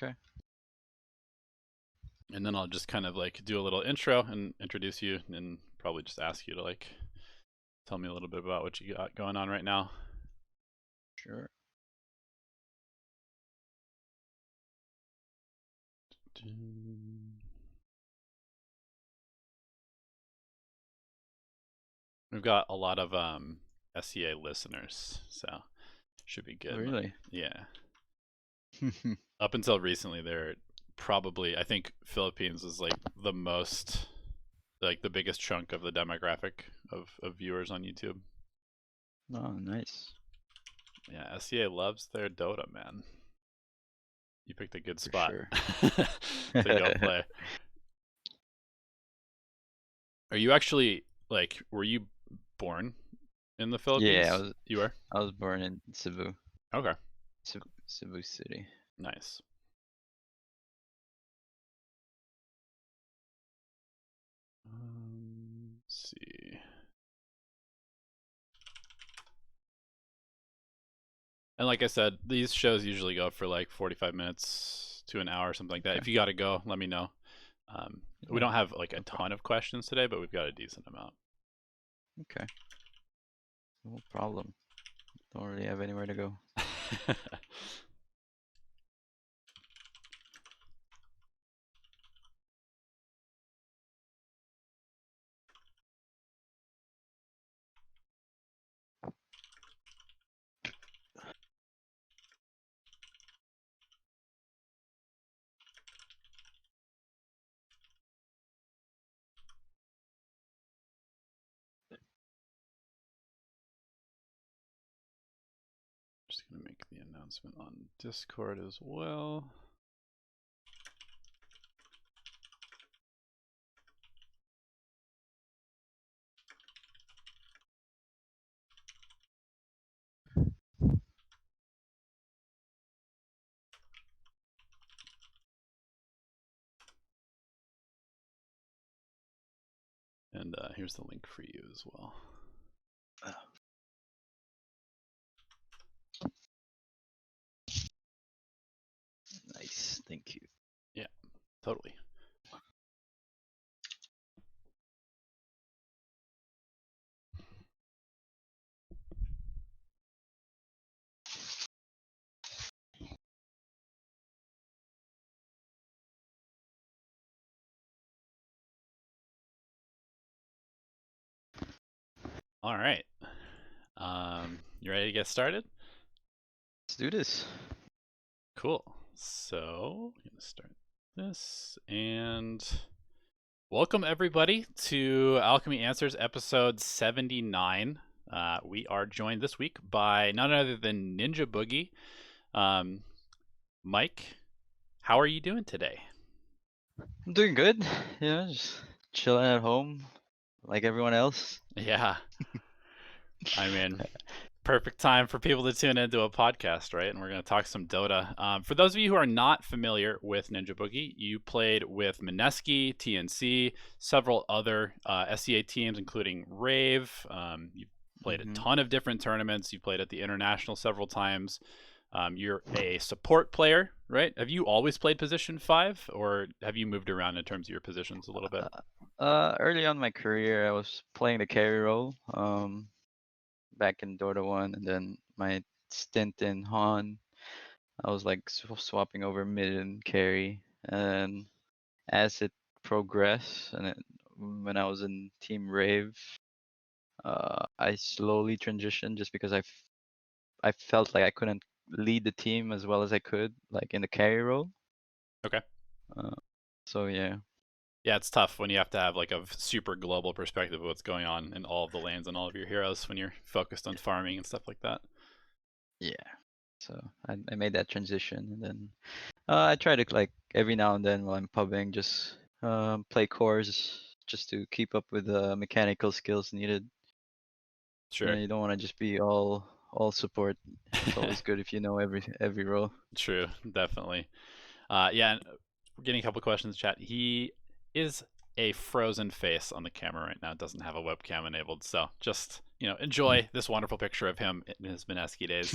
Okay. And then I'll just kind of like do a little intro and introduce you, and probably just ask you to like tell me a little bit about what you got going on right now. Sure. We've got a lot of SEA listeners, so should be good. Really? Yeah. Up until recently, they're probably, I think Philippines is like the most, like the biggest chunk of the demographic of viewers on YouTube. Oh, nice. Yeah, SEA loves their Dota, man. You picked a good For spot sure. to go play. Are you actually like? Were you born in the Yeah, Philippines? You were. I was born in Cebu, Okay. Cebu City. Nice. Let's see. And like I said, these shows usually go for like 45 minutes to an hour, something like that. Okay. If you got to go, let me know. We Yeah, don't have like a no problem. ton of questions today, but we've got a decent amount. Okay. No problem. Don't really have anywhere to go. Just gonna make the announcement on Discord as well. And here's the link for you as well. Nice. Thank you. Yeah, totally. All right. You ready to get started? Let's do this. Cool. So I'm gonna start this, and welcome everybody to Alchemy Answers episode 79. We are joined this week by none other than Ninjaboogie. Mike, how are you doing today? I'm doing good. Yeah, just chilling at home, like everyone else. Yeah, I mean, perfect time for people to tune into a podcast, right? And we're going to talk some Dota. For those of you who are not familiar with Ninjaboogie, you played with Mineski, TNC, several other SEA teams, including Rave. You played a ton of different tournaments. You played at the International several times. You're a support player, right? Have you always played position 5, or have you moved around in terms of your positions a little bit? Early on in my career, I was playing the carry role. Back in Dota 1, and then my stint in Han, I was like swapping over mid and carry. And as it progressed, and when I was in Team Rave, I slowly transitioned just because I felt like I couldn't lead the team as well as I could, like in the carry role. Okay. So yeah. Yeah, it's tough when you have to have like a super global perspective of what's going on in all of the lanes and all of your heroes when you're focused on farming and stuff like that. Yeah. So I made that transition, and then I try to, like, every now and then while I'm pubbing, just play cores just to keep up with the mechanical skills needed. Sure. You don't want to just be all support. It's always good if you know every role. True, definitely. Yeah, and we're getting a couple questions in chat. He is a frozen face on the camera right now. Doesn't have a webcam enabled, so just enjoy this wonderful picture of him in his Mineski days.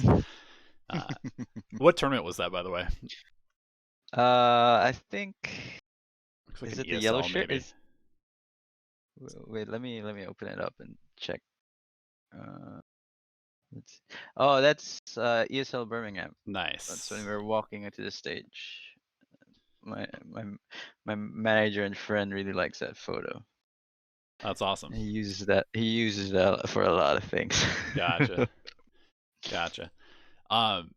What tournament was that, by the way? I think, Looks like is an it the yellow ESL shirt? maybe. Is wait, let me open it up and check. Uh, let's, oh, that's ESL Birmingham. That's when Nice. we were walking into the stage. My my my manager and friend really likes that photo. That's awesome. He uses that. He uses that for a lot of things. Gotcha. Gotcha. Um,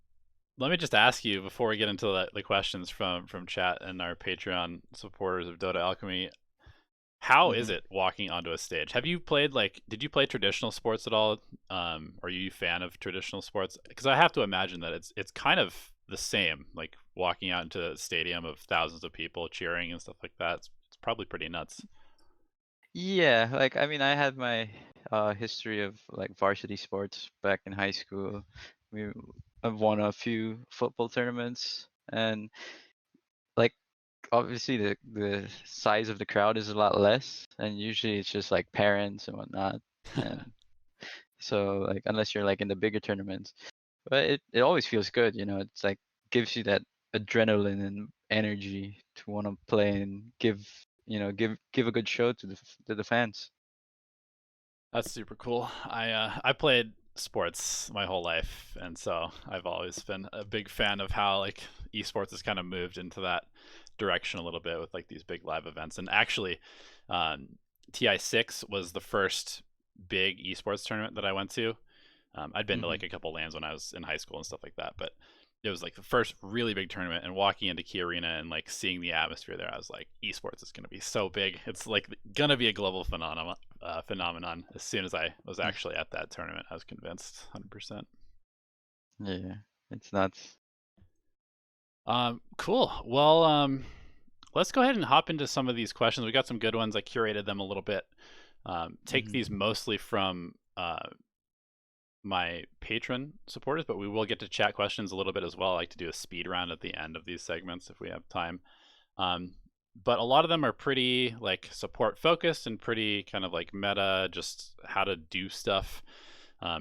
Let me just ask you before we get into the questions from chat and our Patreon supporters of Dota Alchemy. How is Mhm. it walking onto a stage? Have you played did you play traditional sports at all? Are you a fan of traditional sports? Because I have to imagine that it's kind of the same, like walking out into a stadium of thousands of people cheering and stuff like that. It's probably pretty nuts. Yeah, like I mean, I had my history of like varsity sports back in high school. We I've won a few football tournaments, and like obviously the size of the crowd is a lot less, and usually it's just like parents and whatnot, and so like unless you're like in the bigger tournaments, but it always feels good, you know. It's like gives you that adrenaline and energy to want to play and give a good show to the fans. That's super cool. I played sports my whole life, and so I've always been a big fan of how like esports has kind of moved into that direction a little bit with like these big live events. And actually, um, TI6 was the first big esports tournament that I went to. I'd been to Hmm. like a couple lands when I was in high school and stuff like that, but it was like the first really big tournament. And walking into Key Arena and like seeing the atmosphere there, I was like, esports is going to be so big. It's like going to be a global phenomenon. As soon as I was actually at that tournament, I was convinced, 100%. Yeah, it's nuts. Cool. Well, let's go ahead and hop into some of these questions. We got some good ones. I curated them a little bit. Take Hmm. these mostly from my patron supporters, but we will get to chat questions a little bit as well. I like to do a speed round at the end of these segments if we have time. Um, but a lot of them are pretty like support focused and pretty kind of like meta, just how to do stuff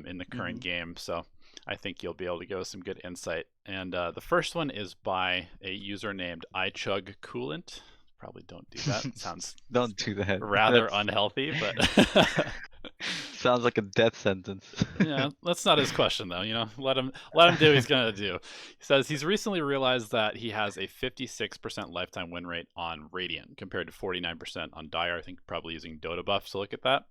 in the current Hmm. game. So I think you'll be able to give us some good insight. And the first one is by a user named iChugCoolant. Probably don't do that. It sounds Don't do that. rather That's unhealthy, but sounds like a death sentence. yeah, that's not his question though. Let him do what he's gonna do. He says he's recently realized that he has a 56% lifetime win rate on Radiant compared to 49% on Dire. I think probably using Dota buffs to look at that.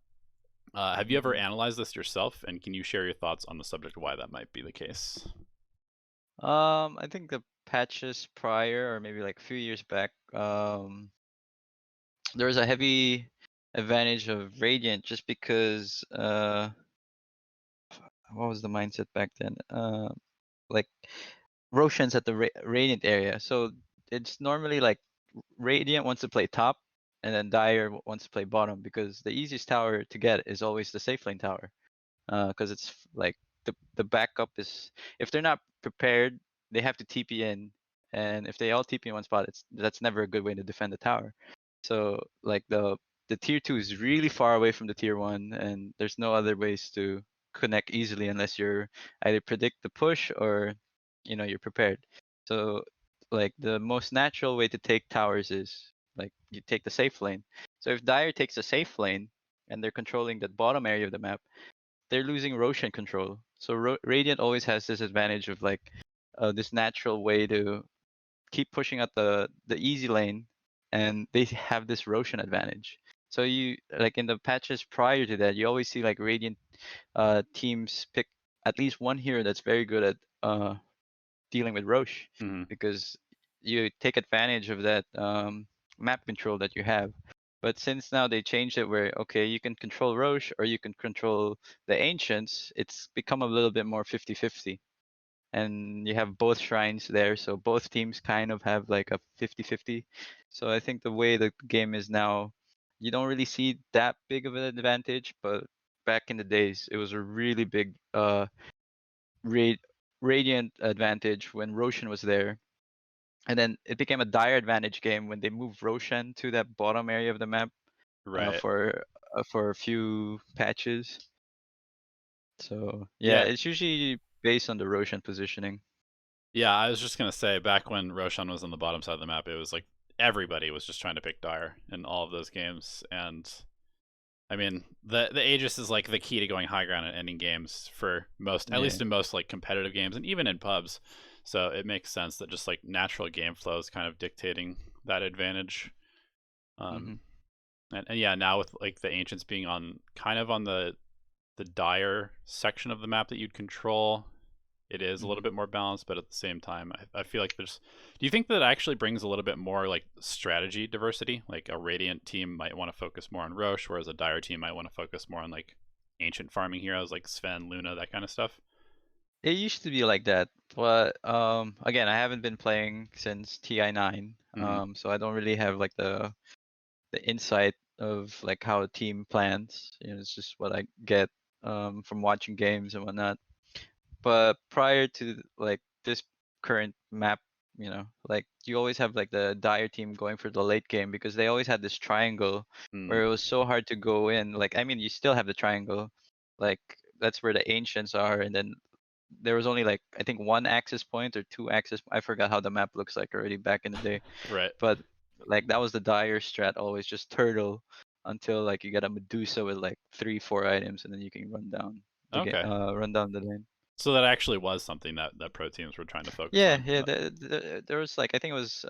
Have you ever Hmm. analyzed this yourself, and can you share your thoughts on the subject of why that might be the case? I think the patches prior, or maybe like a few years back, there was a heavy advantage of Radiant just because what was the mindset back then? Like Roshan's at the Radiant area, so it's normally like Radiant wants to play top, and then Dire wants to play bottom because the easiest tower to get is always the safe lane tower. Because it's like the backup is, if they're not prepared, they have to TP in, and if they all TP in one spot, that's never a good way to defend the tower. So like the tier 2 is really far away from the tier 1, and there's no other ways to connect easily unless you're either predict the push or you're prepared. So like the most natural way to take towers is like you take the safe lane. So if Dire takes the safe lane and they're controlling the bottom area of the map, they're losing Roshan control. So Radiant always has this advantage of like this natural way to keep pushing out the easy lane, and they have this Roshan advantage. So you like in the patches prior to that, you always see like Radiant teams pick at least one hero that's very good at dealing with Roche, Mm-hmm. because you take advantage of that map control that you have. But since now they changed it where, okay, you can control Roche or you can control the Ancients, it's become a little bit more 50-50. And you have both shrines there, so both teams kind of have like a 50-50. So I think the way the game is now, you don't really see that big of an advantage, but back in the days, it was a really big ra- Radiant advantage when Roshan was there. And then it became a dire advantage game when they moved Roshan to that bottom area of the map Right. for a few patches. So yeah, Yeah. it's usually based on the Roshan positioning. Yeah, I was just gonna say, back when Roshan was on the bottom side of the map, it was like everybody was just trying to pick Dire in all of those games, and I mean, the Aegis is like the key to going high ground and ending games for most, at Yeah. least in most like competitive games and even in pubs. So it makes sense that just like natural game flow is kind of dictating that advantage. Um, Hmm. and yeah, now with like the ancients being on kind of on the dire section of the map that you'd control, it is a little Hmm. bit more balanced, but at the same time, I feel like there's. Do you think that actually brings a little bit more like strategy diversity? Like a Radiant team might want to focus more on Roche, whereas a Dire team might want to focus more on like ancient farming heroes like Sven, Luna, that kind of stuff. It used to be like that, but again, I haven't been playing since TI9, Mm-hmm. so I don't really have like the insight of like how a team plans. You know, it's just what I get from watching games and whatnot. But prior to like this current map, you know, like you always have like the dire team going for the late game because they always had this triangle Mm, where it was so hard to go in. Like I mean, you still have the triangle, like that's where the ancients are, and then there was only like I think one access point or two access. I forgot how the map looks like already back in the day, right. but like that was the dire strat. Always just turtle until like you get a Medusa with like 3 4 items, and then you can run down the game, Okay. run down the lane. So that actually was something that pro teams were trying to focus Yeah, on. yeah. There was like I think it was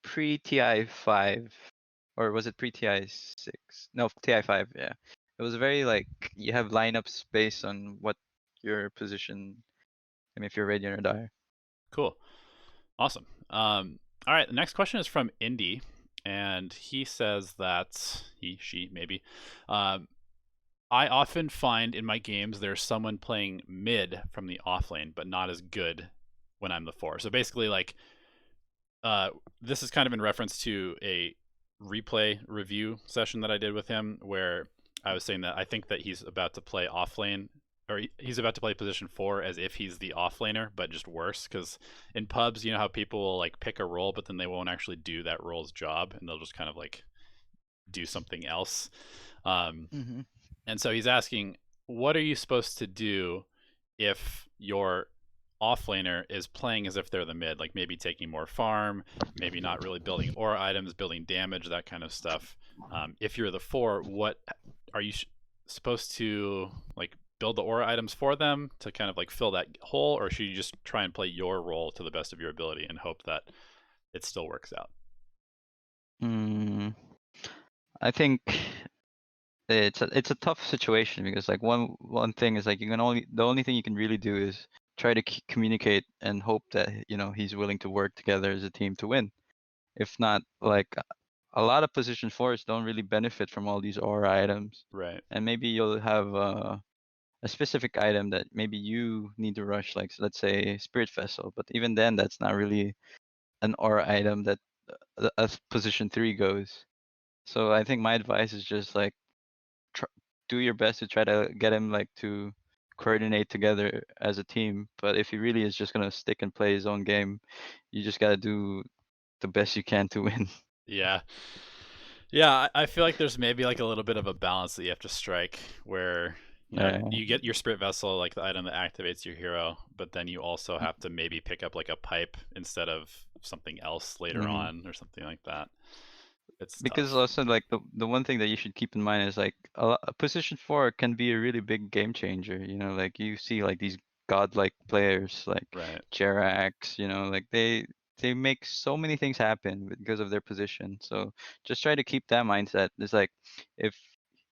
pre TI5, or was it pre TI6? No, TI5. Yeah, it was very like you have lineups based on what your position. I mean, if you're Radiant or Dire. Cool. Awesome. All right. The next question is from Indy, and he says that she, maybe, um, I often find in my games there's someone playing mid from the off lane, but not as good when I'm the four. So basically, like, uh, this is kind of in reference to a replay review session that I did with him, where I was saying that I think that he's about to play off lane, or he's about to play position four as if he's the off laner, but just worse. Because in pubs, you know how people will like pick a role, but then they won't actually do that role's job, and they'll just kind of like do something else. Um, Mm-hmm. and so he's asking, what are you supposed to do if your offlaner is playing as if they're the mid, like maybe taking more farm, maybe not really building aura items, building damage, that kind of stuff. If you're the four, what are you supposed to like build the aura items for them to kind of like fill that hole, or should you just try and play your role to the best of your ability and hope that it still works out? Mm, I think it's a tough situation because like one thing is like you can only the only thing you can really do is try to communicate and hope that you know he's willing to work together as a team to win. If not, like a lot of position fours don't really benefit from all these aura items, Right. and maybe you'll have a specific item that maybe you need to rush, like let's say Spirit Vessel. But even then, that's not really an aura item that a position three goes. So I think my advice is just like tr- do your best to try to get him like to coordinate together as a team. But if he really is just gonna stick and play his own game, you just gotta do the best you can to win. Yeah. Yeah, I feel like there's maybe like a little bit of a balance that you have to strike where, you know, Uh, you get your Spirit Vessel, like the item that activates your hero, but then you also have to maybe pick up like a pipe instead of something else later mhm. on or something like that. It's Because tough. also like the one thing that you should keep in mind is like a position four can be a really big game changer. You know, like you see like these godlike players like Right. Jerax. You know, like they make so many things happen because of their position. So just try to keep that mindset. It's like if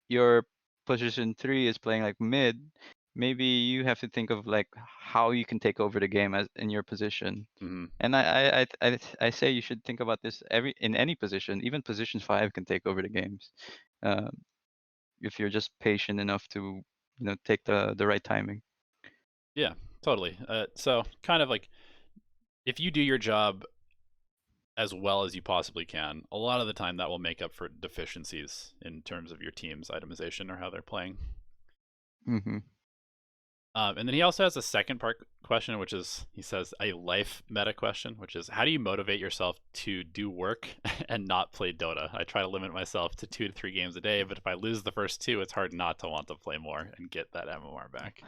your position three is playing like mid, maybe you have to think of like how you can take over the game as in your position. Hmm. And I say you should think about this every in any position. Even position five can take over the games, uh, if you're just patient enough to take the right timing. Yeah, totally. So kind of like if you do your job as well as you possibly can, a lot of the time that will make up for deficiencies in terms of your team's itemization or how they're playing. Hmm. And then he also has a second part question, which is he says a life meta question, which is how do you motivate yourself to do work and not play Dota? I try to limit myself to 2 to 3 games a day, but if I lose the first two, it's hard not to want to play more and get that MMR back.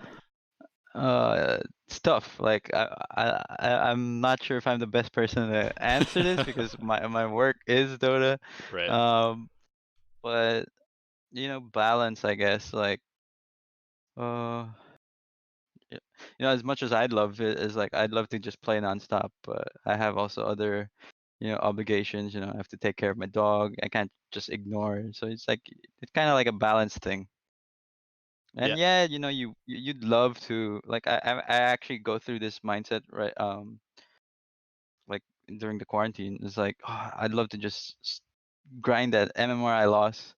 It's tough. Like I'm not sure if I'm the best person to answer this because my work is Dota. Right. Um, but balance, I guess. Like, uh, y- as much as I'd love it, is like I'd love to just play nonstop, but I have also other, obligations. I have to take care of my dog. I can't just ignore it. So it's like it's kind of like a balance thing. Yeah. And yeah, you'd love to like I actually go through this mindset, right? Like during the quarantine, it's like, oh, I'd love to just grind that MMR I lost,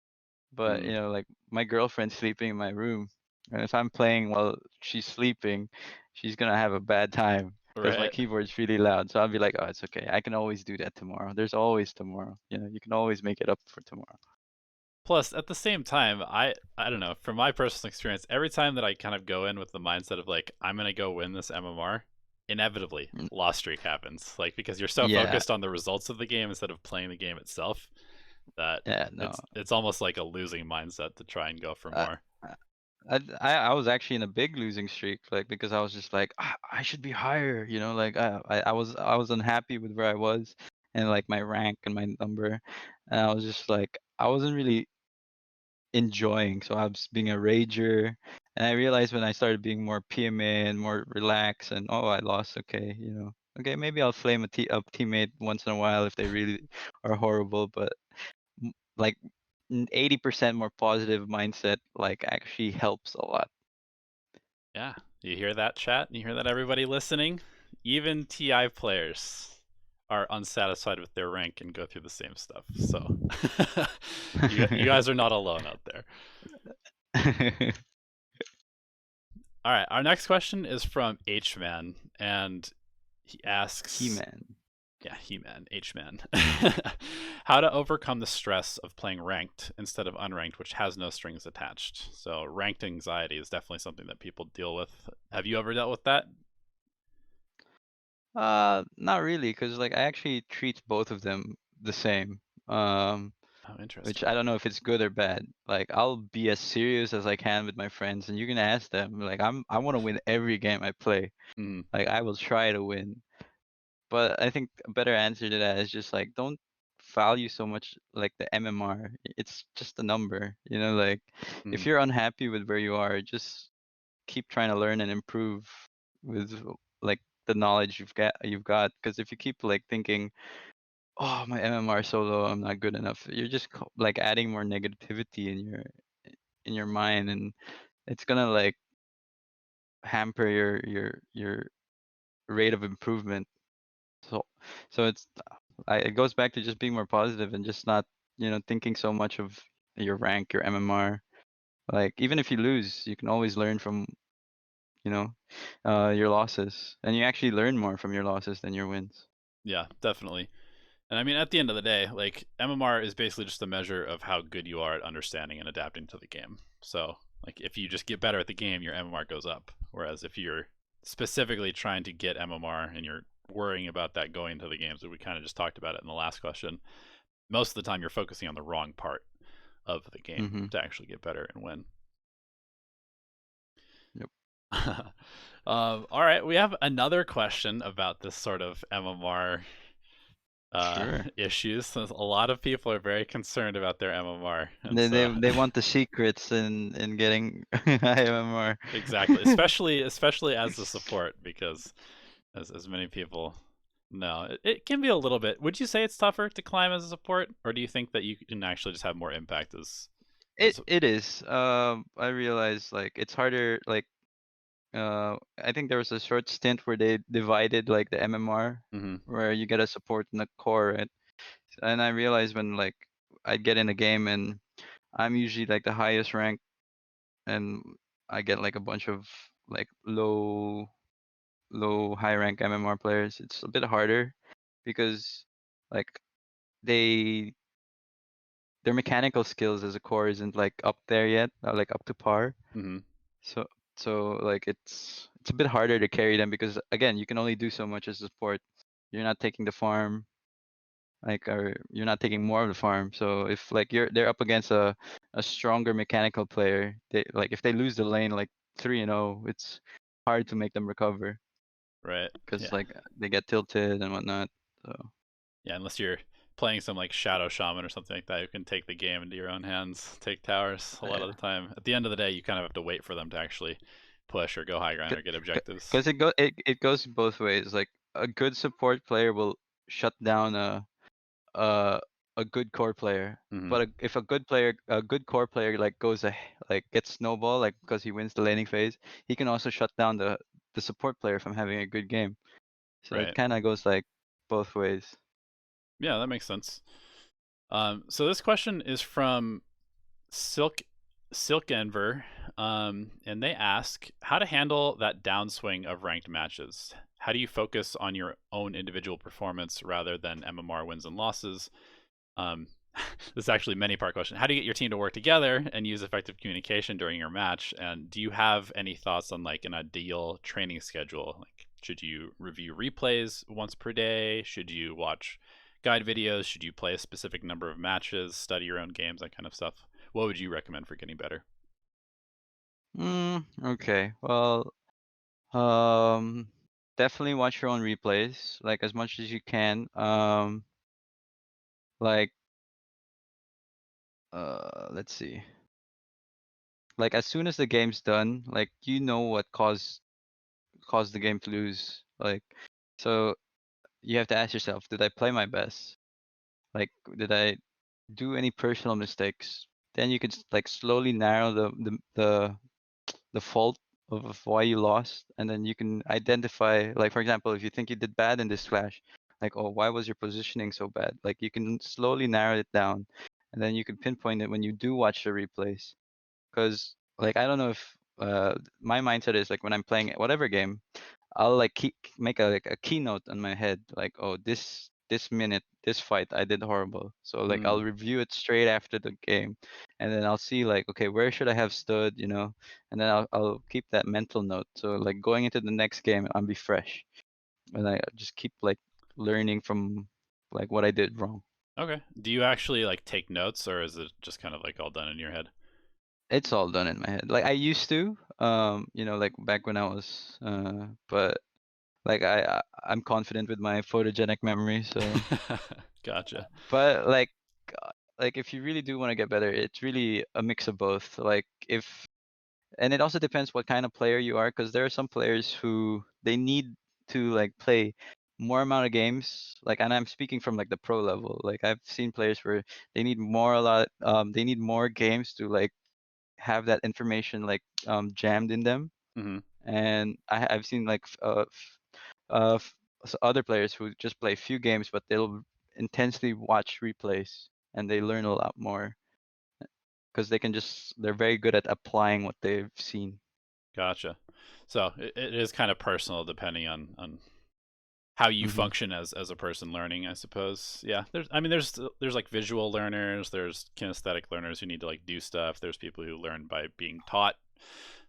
but Mm, like my girlfriend's sleeping in my room, and if I'm playing while she's sleeping, she's gonna have a bad time because my right. keyboard's really loud. So I'll be like, oh, it's okay. I can always do that tomorrow. There's always tomorrow. You can always make it up for tomorrow. Plus, at the same time, I don't know, from my personal experience, every time that I kind of go in with the mindset of like I'm gonna go win this MMR, inevitably Mm, loss streak happens. Like because you're so Yeah, focused on the results of the game instead of playing the game itself that yeah, no. it's almost like a losing mindset to try and go for I, more. I was actually in a big losing streak, like because I was just like, I should be higher, like I was unhappy with where I was and like my rank and my number, and I was just like I wasn't really enjoying, so I was being a rager, and I realized when I started being more PMA and more relaxed, and oh I lost, okay, okay maybe I'll flame a teammate once in a while if they really are horrible, but like 80% more positive mindset like actually helps a lot. Yeah, you hear that, chat? You hear that, everybody listening? Even TI players are unsatisfied with their rank and go through the same stuff. So you guys are not alone out there. All right, our next question is from H-Man, and he asks, He-Man. yeah, He-Man, H-Man, how to overcome the stress of playing ranked instead of unranked, which has no strings attached. So ranked anxiety is definitely something that people deal with. Have you ever dealt with that? Not really, because like I actually treat both of them the same. Um, Oh, which interesting. I don't know if it's good or bad. Like I'll be as serious as I can with my friends, and you can ask them. Like I want to win every game I play. Mm, Like I will try to win. But I think a better answer to that is just like don't value so much like the MMR. It's just a number, like if mm, you're unhappy with where you are, just keep trying to learn and improve with like the knowledge you've got because if you keep like thinking, oh my MMR so low, I'm not good enough, you're just like adding more negativity in your mind, and it's gonna like hamper your rate of improvement. So it goes back to just being more positive and just not thinking so much of your rank, your MMR. Like even if you lose, you can always learn from you know your losses, and you actually learn more from your losses than your wins. yeah, definitely. And I mean, at the end of the day, like MMR is basically just a measure of how good you are at understanding and adapting to the game. So, like, if you just get better at the game, your MMR goes up. Whereas if you're specifically trying to get MMR and you're worrying about that going into the games, that we kind of just talked about it in the last question, most of the time you're focusing on the wrong part of the game Mm-hmm. to actually get better and win. Yep. All right, we have another question about this sort of MMR Sure. issues. So a lot of people are very concerned about their MMR, and They so they they want the secrets in getting IMMR. exactly, especially as a support, because as many people know, it can be a little bit. Would you say it's tougher to climb as a support, or do you think that you can actually just have more impact It as it is. I realize like it's harder. Like I think there was a short stint where they divided like the MMR, hmm where you get a support in the core, right? And I realized when like I'd get in a game and I'm usually like the highest rank, and I get like a bunch of like low high rank MMR players. It's a bit harder because like they their mechanical skills as a core isn't like up there yet, like up to par. hmm So like it's a bit harder to carry them because again you can only do so much as a support. You're not taking the farm, like, or you're not taking more of the farm. So if like they're up against a stronger mechanical player, they like if they lose the lane like 3-0, hard to make them recover Right. because Yeah. like they get tilted and whatnot. So Yeah, unless you're playing some like Shadow Shaman or something like that, you can take the game into your own hands, take towers a lot of yeah, the time. At the end of the day, you kind of have to wait for them to actually push or go high ground or get objectives. because it goes both ways. Like a good support player will shut down a a good core player. Hmm. But if a good core player like like gets snowball like because he wins the laning phase, he can also shut down the support player from having a good game. So it Right. kind of goes like both ways. Yeah, that makes sense. So this question is from Silk Enver, and they ask how to handle that downswing of ranked matches. How do you focus on your own individual performance rather than MMR wins and losses? Um, this is actually a many part question. How do you get your team to work together and use effective communication during your match? And do you have any thoughts on like an ideal training schedule? Like, should you review replays once per day? Should you watch guide videos? Should you play a specific number of matches? Study your own games? That kind of stuff. What would you recommend for getting better? Okay. Well, um, definitely watch your own replays, like as much as you can. Like, let's see. Like as soon as the game's done, like you know what caused the game to lose. Like, so you have to ask yourself, did I play my best? Like, did I do any personal mistakes? Then you could like slowly narrow the fault of why you lost, and then you can identify, like for example, if you think you did bad in this clash, like, oh, why was your positioning so bad? Like you can slowly narrow it down, and then you can pinpoint it when you do watch the replays. Because like I don't know if my mindset is like when I'm playing whatever game, I'll like make a keynote on my head, like, oh, this minute, this fight, I did horrible. So like Mm, I'll review it straight after the game, and then I'll see like, okay, where should I have stood, and then I'll keep that mental note. So like going into the next game, I'll be fresh, and I just keep like learning from like what I did wrong. okay. Do you actually like take notes, or is it just kind of like all done in your head? It's all done in my head. Like I used to, like back when I was, but like I'm confident with my photogenic memory, so. Gotcha. But like if you really do want to get better, it's really a mix of both. Like and it also depends what kind of player you are, because there are some players who they need to like play more amount of games. Like, and I'm speaking from like the pro level. Like I've seen players where they need more games to like have that information like jammed in them. Hmm. And I've seen like other players who just play few games, but they'll intensely watch replays and they learn a lot more because they're very good at applying what they've seen. Gotcha. So it is kind of personal depending on how you Hmm. function as a person learning, I suppose. Yeah, there's like visual learners, there's kinesthetic learners who need to like do stuff. There's people who learn by being taught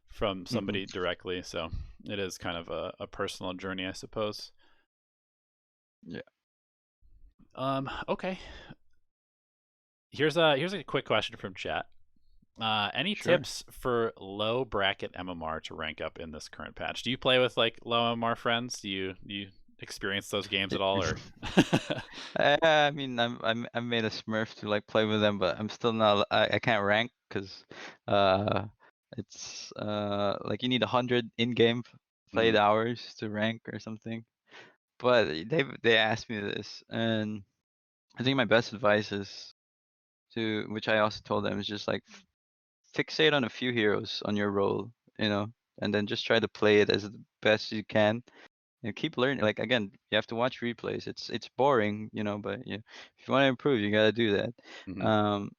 from Hmm. somebody directly. So it is kind of a personal journey, I suppose. Yeah, Okay. Here's a quick question from chat. Any sure. tips for low bracket MMR to rank up in this current patch? Do you play with like low MMR friends? Do you experience those games at all, or? I mean, I made a Smurf to like play with them, but I'm still not. I can't rank because uh, it's like you need 100 in-game played Mhm. hours to rank or something. But they asked me this, and I think my best advice is which I also told them, is just like fixate on a few heroes on your role, and then just try to play it as the best you can and keep learning. Like again, you have to watch replays. It's boring, but if you want to improve, you gotta do that. Mhm. Um,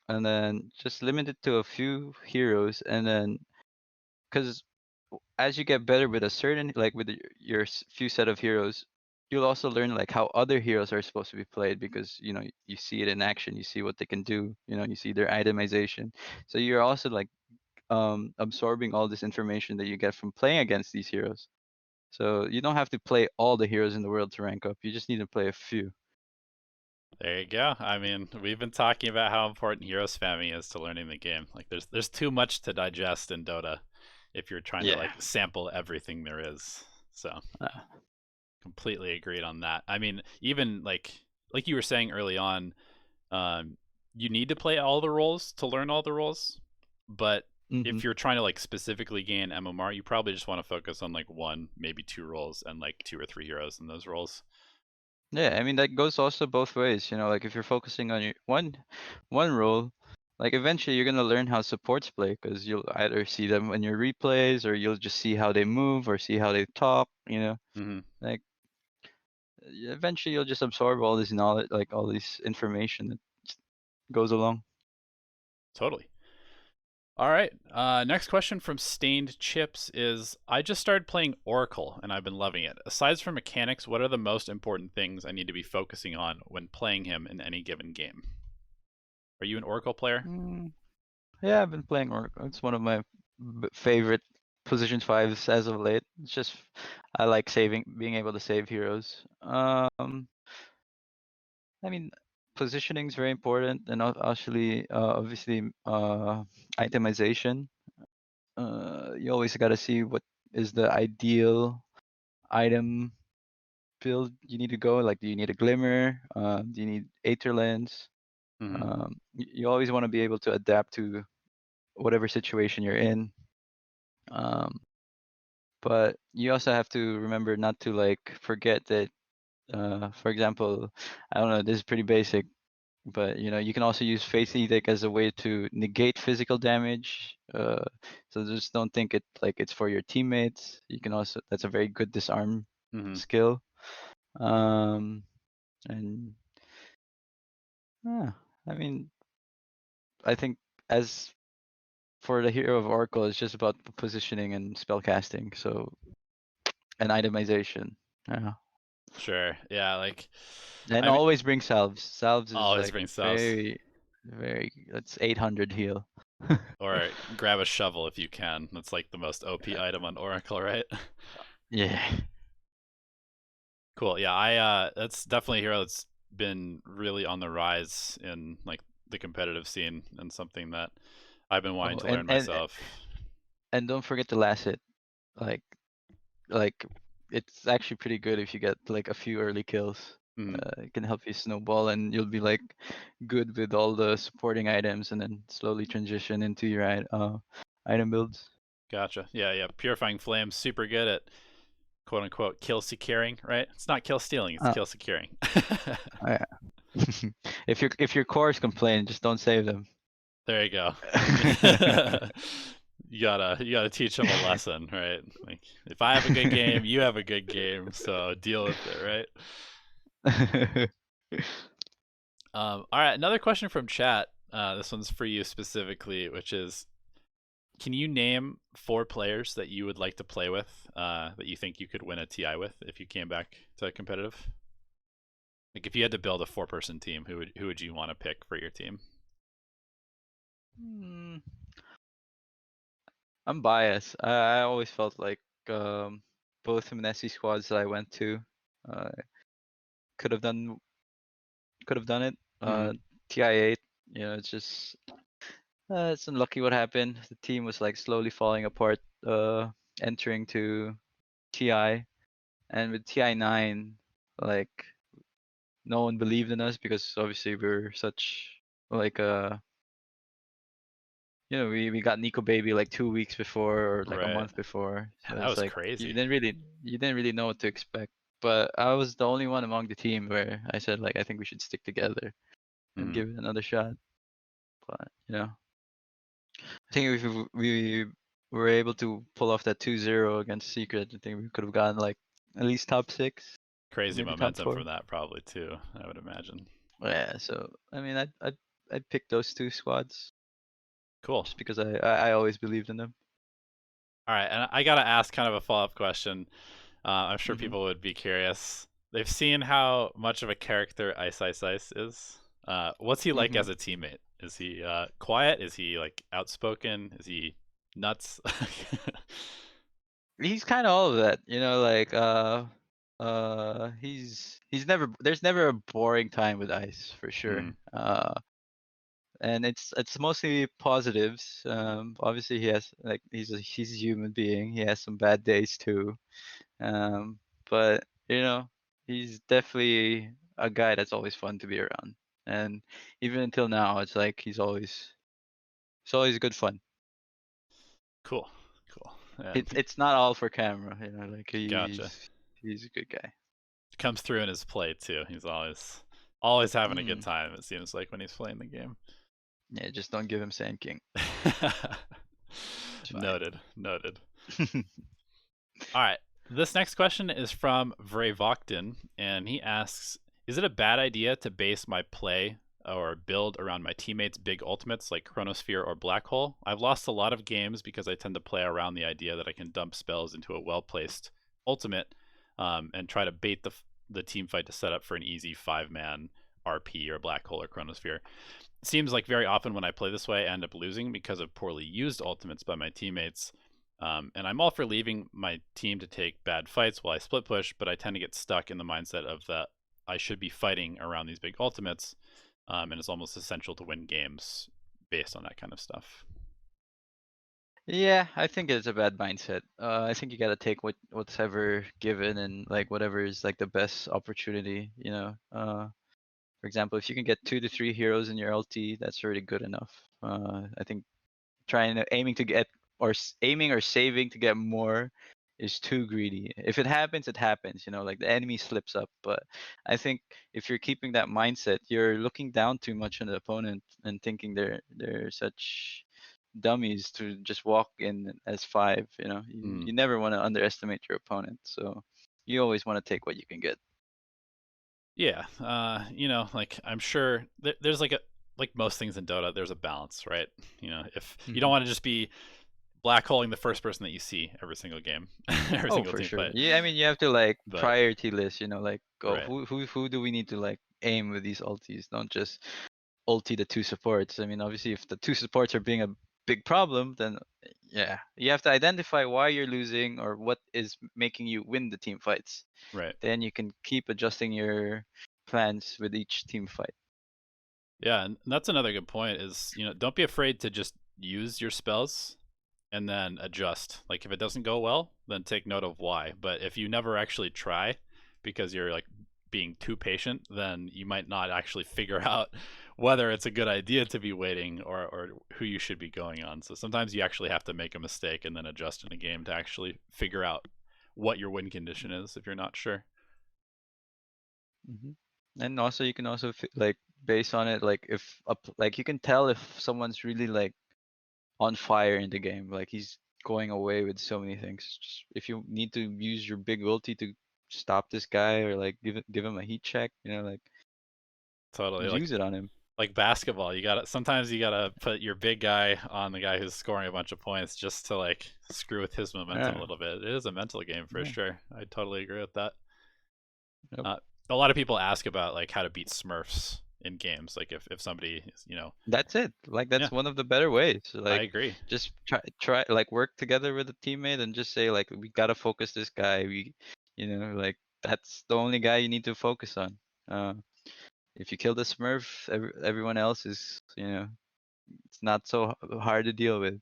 and then just limit it to a few heroes, and then because as you get better with a certain like with your few set of heroes, you'll also learn like how other heroes are supposed to be played, because you see it in action, you see what they can do, you see their itemization. So you're also like absorbing all this information that you get from playing against these heroes. So you don't have to play all the heroes in the world to rank up. You just need to play a few. There you go. I mean, we've been talking about how important hero spamming is to learning the game. Like, there's too much to digest in Dota. if you're trying to Yeah. like sample everything there is. So Uh, completely agreed on that. I mean, even like you were saying early on, um, you need to play all the roles to learn all the roles, but mhm. if you're trying to like specifically gain MMR, you probably just want to focus on like one, maybe two roles and like 2 or 3 heroes in those roles. Yeah, I mean that goes also both ways. Like if you're focusing on your one role, like eventually you're gonna learn how supports play because you'll either see them in your replays or you'll just see how they move or see how they talk. Mm-hmm. Like eventually you'll just absorb all this knowledge, like all this information that just goes along. Totally. All right. Next question from Stained Chips is I just started playing Oracle and I've been loving it. Aside from mechanics, what are the most important things I need to be focusing on when playing him in any given game? Are you an Oracle player? Mm, yeah, I've been playing Oracle. It's one of my favorite position fives as of late. It's just I like being able to save heroes. I mean, positioning is very important, and actually, obviously, itemization. You always got to see what is the ideal item build you need to go. Like, do you need a glimmer? Do you need Aether lens? Mm-hmm. You always want to be able to adapt to whatever situation you're in. Um, but you also have to remember not to like forget that. For example, I don't know. This is pretty basic. But you can also use Faith Edict as a way to negate physical damage. So just don't think it's for your teammates. You can also That's a very good disarm Mm-hmm. skill. Um, and I mean, I think as for the hero of Oracle, it's just about positioning and spell casting. So and itemization. Yeah. Sure. Yeah. Like, And I mean, always bring salves. Salves is always like bring cells. very, very. That's 800 heal. Or grab a shovel if you can. That's like the most OP item on Oracle, right? Yeah. Cool. Yeah, that's definitely a hero that's been really on the rise in like the competitive scene and something that I've been wanting Oh, to learn myself. and don't forget the last hit. Like like it's actually pretty good if you get like a few early kills. Mm, It can help you snowball, and you'll be like good with all the supporting items, and then slowly transition into your item builds. gotcha. Yeah, yeah. Purifying Flame, super good at quote unquote kill securing, right? It's not kill stealing, it's Uh, kill securing. yeah. If your cores complain, just don't save them. There you go. You gotta teach them a lesson, right? Like if I have a good game, you have a good game, so deal with it, right? All right, another question from chat. This one's for you specifically, which is, can you name 4 players that you would like to play with, that you think you could win a TI with if you came back to competitive? Like if you had to build a 4-person team, who would you want to pick for your team? Hmm, I'm biased. I always felt like both Mineski squads that I went to uh, could have done it. Mm-hmm. TI8, it's just it's unlucky what happened. The team was like slowly falling apart, entering to TI, and with TI9, like no one believed in us because obviously we're such like we got Nico Baby like 2 weeks before or like a Right. month before, Yeah, so that it's was like you crazy. didn't really know what to expect. But I was the only one among the team where I said like I think we should stick together and Mm-hmm. give it another shot. But I think if we were able to pull off that 2-0 against Secret, I think we could have gotten like at least top 6, Crazy maybe top momentum 4. from that, probably too. I would imagine. Yeah, so I mean, I'd pick those 2 squads Cool. just because I always believed in them. All right, and I gotta ask kind of a follow-up question. I'm sure Hmm. people would be curious. They've seen how much of a character Ice Ice Ice is. What's he like Hmm. as a teammate? Is he quiet? Is he like outspoken? Is he nuts? He's kind of all of that, like he's never there's never a boring time with Ice for sure. Hmm. and it's mostly positives. Obviously he has like he's a human being. He has some bad days too. Um, but you know, he's definitely a guy that's always fun to be around. And even until now, it's like it's always good fun. Cool, cool. And It's not all for camera, you know. Like gotcha. he's a good guy. Comes through in his play too. He's always having a good Mm. time. It seems like when he's playing the game. Yeah, just don't give him Sand King. It's fine. Noted. Noted. All right. This next question is from Vrevoktin, and he asks, "Is it a bad idea to base my play or build around my teammates' big ultimates like Chronosphere or Black Hole? I've lost a lot of games because I tend to play around the idea that I can dump spells into a well-placed ultimate and try to bait the team fight to set up for an easy 5-man RP or Black Hole or Chronosphere. It seems like very often when I play this way, I end up losing because of poorly used ultimates by my teammates. And I'm all for leaving my team to take bad fights while I split push, but I tend to get stuck in the mindset of that I should be fighting around these big ultimates, and it's almost essential to win games based on that kind of stuff." Yeah, I think it's a bad mindset. I think you gotta take what's ever given and like whatever is like the best opportunity, you know. For example, if you can get 2 to 3 heroes in your LT, that's already good enough. I think aiming to get aiming or saving to get more is too greedy. If it happens, it happens. You know, like the enemy slips up. But I think if you're keeping that mindset, you're looking down too much on the opponent and thinking they're such dummies to just walk in as 5. You know, Mm. you never want to underestimate your opponent. So you always want to take what you can get. Yeah, like I'm sure there's like most things in Dota, there's a balance, right? If you don't Hmm. want to just be black holing the first person that you see every single game, every Oh, single for team sure. fight, Yeah, I mean, you have to like but priority list. You know, like go right, who do we need to like aim with these ultis? Don't just ulti the 2 supports. I mean, obviously, if the 2 supports are being a big problem, then yeah, you have to identify why you're losing or what is making you win the team fights. right. Then you can keep adjusting your plans with each team fight. Yeah, and that's another good point is, don't be afraid to just use your spells and then adjust. Like if it doesn't go well, then take note of why. But if you never actually try because you're like being too patient, then you might not actually figure out whether it's a good idea to be waiting or who you should be going on. So sometimes you actually have to make a mistake and then adjust in a game to actually figure out what your win condition is if you're not sure. Hmm. And also, you can also like based on it, like if like you can tell if someone's really like on fire in the game. Like he's going away with so many things. Just if you need to use your big ulti to stop this guy or like give him a heat check, you know, like Totally. just Like use it on him. like basketball, sometimes you gotta put your big guy on the guy who's scoring a bunch of points just to like screw with his momentum a Yeah. little bit. It is a mental game for Yeah. sure. I totally agree with that. Yep. uh, a lot of people ask about like how to beat Smurfs in games, like if somebody is, That's it. Like yeah, that's one of the better ways. I Like agree. just try like work together with a teammate and just say like we gotta focus this guy. You know, like that's the only guy you need to focus on. Uh, if you kill the Smurf, everyone else is it's not so hard to deal with.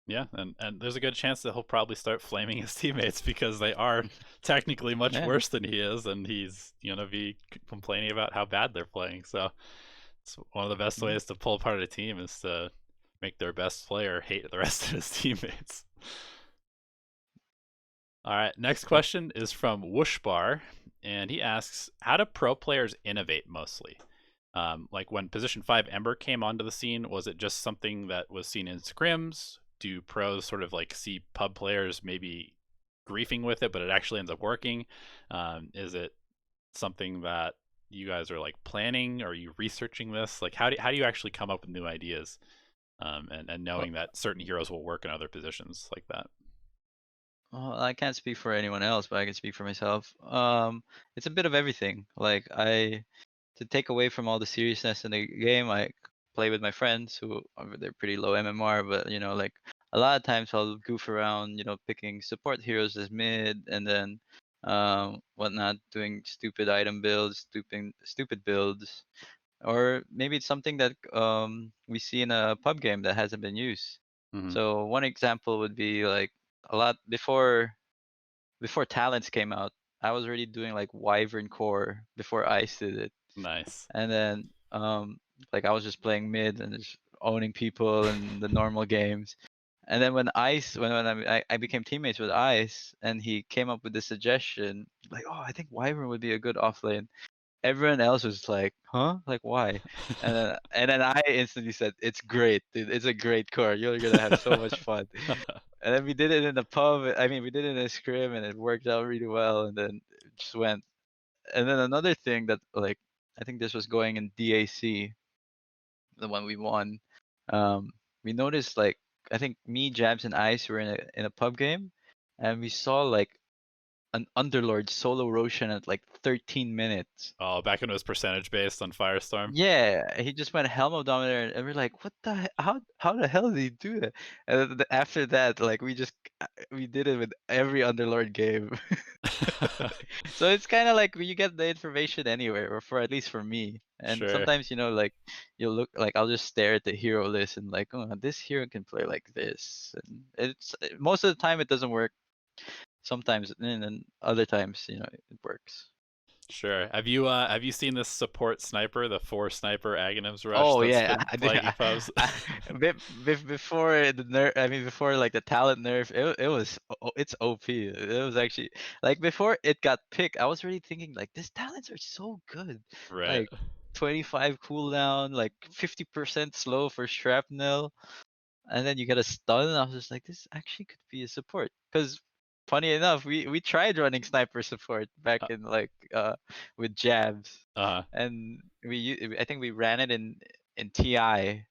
Yeah, and there's a good chance that he'll probably start flaming his teammates because they are technically much Yeah. worse than he is, and he's gonna be complaining about how bad they're playing. So it's one of the best Mhm. ways to pull apart a team is to make their best player hate the rest of his teammates. All right, next Yep. question is from Wooshbar, and he asks, "How do pro players innovate mostly? Like when Position 5 Ember came onto the scene, was it just something that was seen in scrims? Do pros sort of like see pub players maybe griefing with it, but it actually ends up working? Is it something that you guys are like planning? Are you researching this? Like, how do you actually come up with new ideas and Well, knowing that certain heroes will work in other positions like that?" I can't speak for anyone else, but I can speak for myself. It's a bit of everything. Like to take away from all the seriousness in the game, I play with my friends who they're pretty low MMR, but like a lot of times I'll goof around, picking support heroes as mid, and then whatnot, doing stupid item builds, stupid builds. or maybe it's something that we see in a pub game that hasn't been used. Hmm. So one example would be like a lot before talents came out. I was already doing like Wyvern core before Ice did it, Nice. and then like I was just playing mid and just owning people in the normal games. And then when Ice, when I became teammates with Ice, and he came up with the suggestion, like, oh, I think Wyvern would be a good offlane. Everyone else was like, huh? Like, why? And then I instantly said, it's great, dude. It's a great core. You're gonna have so much fun. And then we did it in the pub. I mean, we did it in a scrim, and it worked out really well. And then it just went. And then another thing that, like, I think this was going in DAC, the one we won. Um, we noticed, like, I think me, Jabs, and Ice were in a pub game, and we saw like an Underlord solo Roshan at like 13 minutes. Oh, back when it was percentage based on Firestorm. Yeah, he just went Helm of Dominator, and we're like, what the how the hell did he do that? And then after that, like we did it with every Underlord game. So it's kind of like you get the information anywhere, or for at least for me. And Sure. sometimes, like you'll look like I'll just stare at the hero list and like, oh, this hero can play like this. And it's most of the time it doesn't work. Sometimes, and then other times, it works. Sure. Have you seen this support sniper, the 4 sniper Aghanims rush Oh that's yeah, been I did. plaguing pubs? Before the nerf, I mean, before like the talent nerf, it was it's OP. It was actually like before it got picked. I was really thinking like these talents are so good, Right. like 25 cooldown, like 50% slow for shrapnel, and then you get a stun. And I was just like, this actually could be a support. Because funny enough, we tried running sniper support back Uh, in like with jabs, uh and I think we ran it in TI,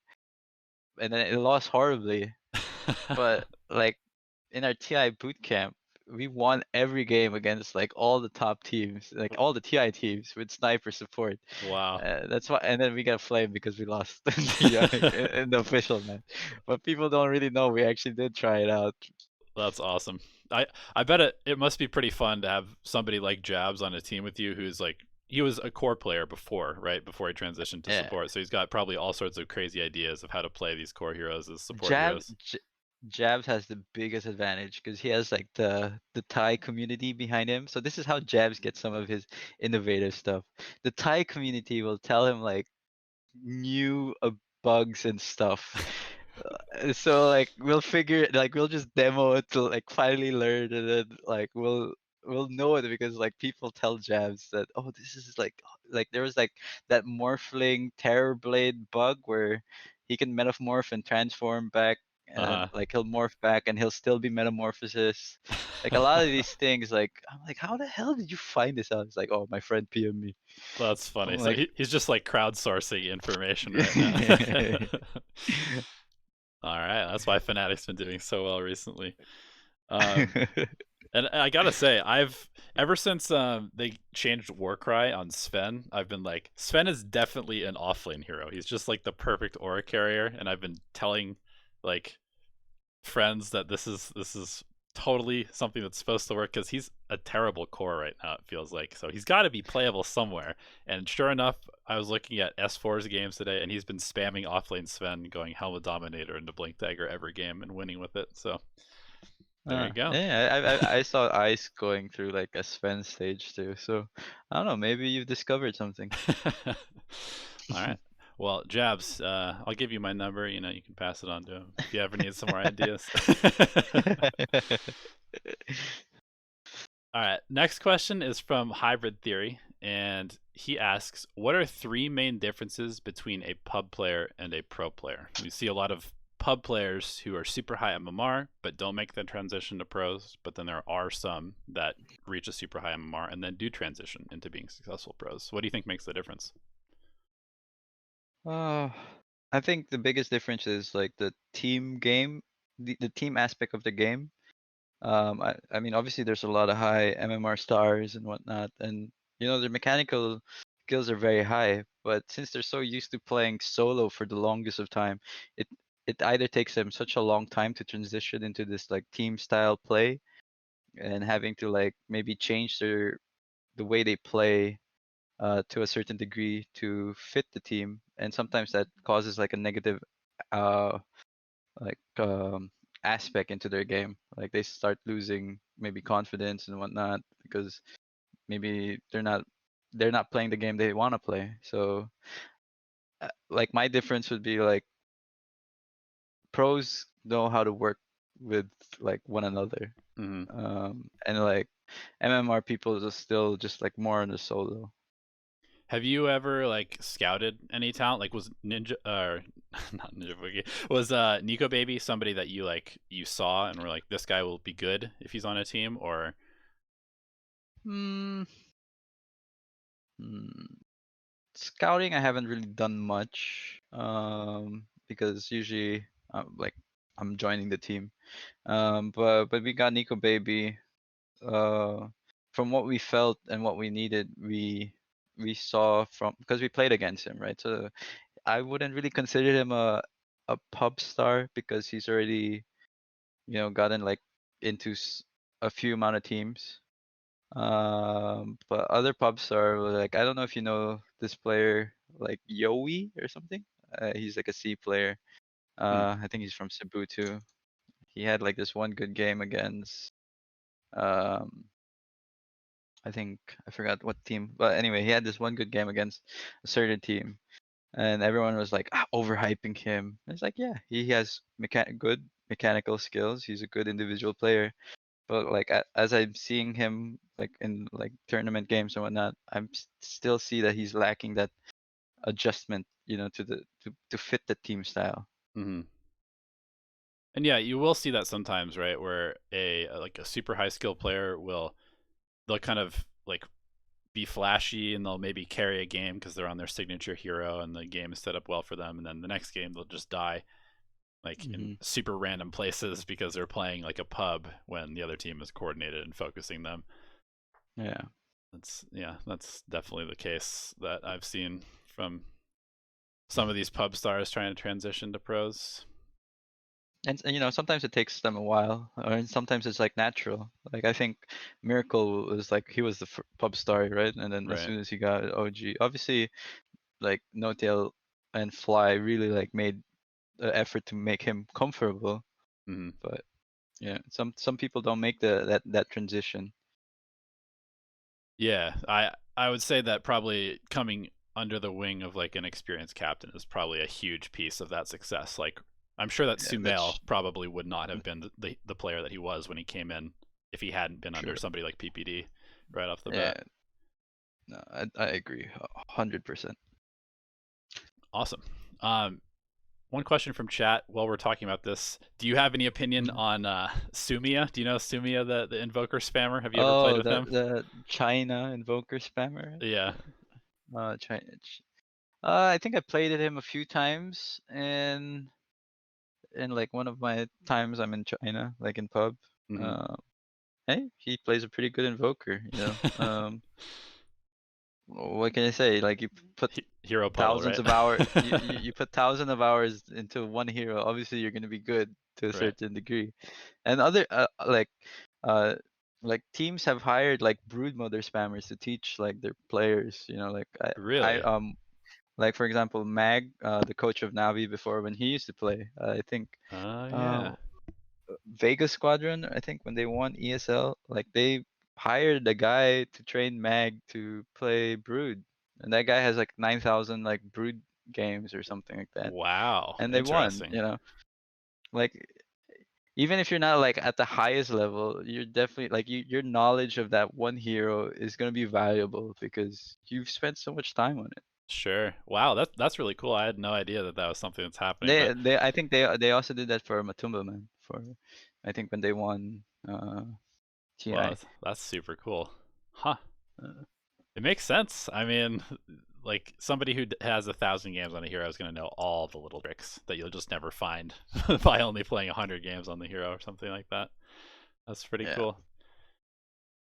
and then it lost horribly. But like in our TI boot camp, we won every game against like all the top teams, like all the TI teams with sniper support. Wow. That's why, and then we got flamed because we lost in TI in the official match. But people don't really know we actually did try it out. That's awesome. I bet it must be pretty fun to have somebody like Jabs on a team with you who's like he was a core player before, right? Before he transitioned to Yeah, support. So he's got probably all sorts of crazy ideas of how to play these core heroes as support Jab heroes. J- Jabs has the biggest advantage because he has like the Thai community behind him. So this is how Jabs gets some of his innovative stuff. The Thai community will tell him like new bugs and stuff. So like we'll figure like we'll just demo it to like finally learn, and then like we'll know it because like people tell Jabs that, oh, this is like there was like that morphling terror blade bug where he can metamorph and transform back, and then Uh like he'll morph back and he'll still be metamorphosis. Like a lot of these things, like I'm like, how the hell did you find this out? It's like, oh, my friend PM me. That's funny. I'm So like, he's just like crowdsourcing information right now. All right, that's why Fnatic's been doing so well recently. Um, and I gotta say, I've ever since they changed Warcry on Sven, I've been like, Sven is definitely an offlane hero. He's just like the perfect aura carrier, and I've been telling like friends that this is totally something that's supposed to work because he's a terrible core right now. It feels like so he's got to be playable somewhere. And sure enough, I was looking at S4's games today, and he's been spamming offlane Sven, going Helmet Dominator into Blink Dagger every game and winning with it. So there you go. Yeah, I saw Ice going through like a Sven stage too. So I don't know, maybe you've discovered something. All right. Well, Jabs, I'll give you my number. You know, you can pass it on to him if you ever need some more ideas. All right. Next question is from Hybrid Theory, and he asks, "What are 3 main differences between a pub player and a pro player?" We see a lot of pub players who are super high MMR but don't make the transition to pros, but then there are some that reach a super high MMR and then do transition into being successful pros. What do you think makes the difference? Uh, I think the biggest difference is like the team game, the team aspect of the game. I mean, obviously there's a lot of high MMR stars and whatnot, and their mechanical skills are very high. But since they're so used to playing solo for the longest of time, it it either takes them such a long time to transition into this like team style play, and having to like maybe change the way they play to a certain degree to fit the team, and sometimes that causes like a negative uh like aspect into their game. Like they start losing maybe confidence and whatnot because maybe they're not playing the game they want to play. So like my difference would be like pros know how to work with like one another, Hmm. and like MMR people are still just like more on the solo. Have you ever like scouted any talent? Like was Ninja or not Ninjaboogie, was Nico Baby somebody that you saw and were like, this guy will be good if he's on a team? Or Hmm. hmm. Scouting, I haven't really done much, because usually like I'm joining the team. But we got Nico Baby. Uh, from what we felt and what we needed, we saw from because we played against him, right? So I wouldn't really consider him a pub star because he's already gotten like into a few amount of teams. But other pubs are like I don't know if you know this player like Yowie or something. He's like a C player. hmm, I think he's from Cebu too. He had like this one good game against um I think I forgot what team, but anyway, he had this one good game against a certain team, and everyone was like overhyping him. It's like yeah, he has good mechanical skills. He's a good individual player, but like as I'm seeing him like in like tournament games and whatnot, I'm still see that he's lacking that adjustment, to to fit the team style. hmm. And yeah, you will see that sometimes, right? Where like a super high skill player they'll kind of like be flashy and they'll maybe carry a game because they're on their signature hero and the game is set up well for them, and then the next game they'll just die like in Hmm. super random places because they're playing like a pub when the other team is coordinated and focusing them. Yeah, That's definitely the case that I've seen from some of these pub stars trying to transition to pros. and sometimes it takes them a while, or sometimes it's like natural. Like I think Miracle was like he was the pub star, right? And then as Right. soon as he got OG, obviously like No Tail and Fly really like made the effort to make him comfortable. Hmm. But yeah, some people don't make that transition. Yeah, I would say that probably coming under the wing of like an experienced captain is probably a huge piece of that success. Like I'm sure that Yeah, that's Sumail probably would not have been the player that he was when he came in if he hadn't been under true. somebody like PPD right off the Yeah, bat. no, I agree 100%. Awesome. Um, One question from chat while we're talking about this: do you have any opinion Mhm. on Sumia? Do you know Sumia, the invoker spammer? Have you ever played Oh, with him? the China invoker spammer. Yeah. China. I think I played at him a few times, and in like one of my times I'm in China, like in pub. Hmm. Uh, hey, he plays a pretty good invoker. What can I say? Like you put Hero puddle, thousands right? of hours, you put thousands of hours into one hero. Obviously, you're gonna be good to a Right. certain degree. And other uh like teams have hired like brood mother spammers to teach like their players. Like I Really? like for example Mag, the coach of Navi before when he used to play. I think uh Yeah. Vega Squadron. I think when they won ESL, like they hired a guy to train Mag to play Brood, and that guy has like 9,000 like Brood games or something like that, Wow. and they won. Interesting. Like even if you're not like at the highest level, you're definitely like your knowledge of that one hero is gonna be valuable because you've spent so much time on it. Sure. Wow, that's really cool. I had no idea that that was something that's happening. But They I think they also did that for Matumba man for I think when they won wow, TI. that's super cool. Huh. Uh, It makes sense. I mean, like somebody who has 1,000 games on a hero is going to know all the little tricks that you'll just never find by only playing 100 games on the hero or something like that. That's pretty yeah. cool.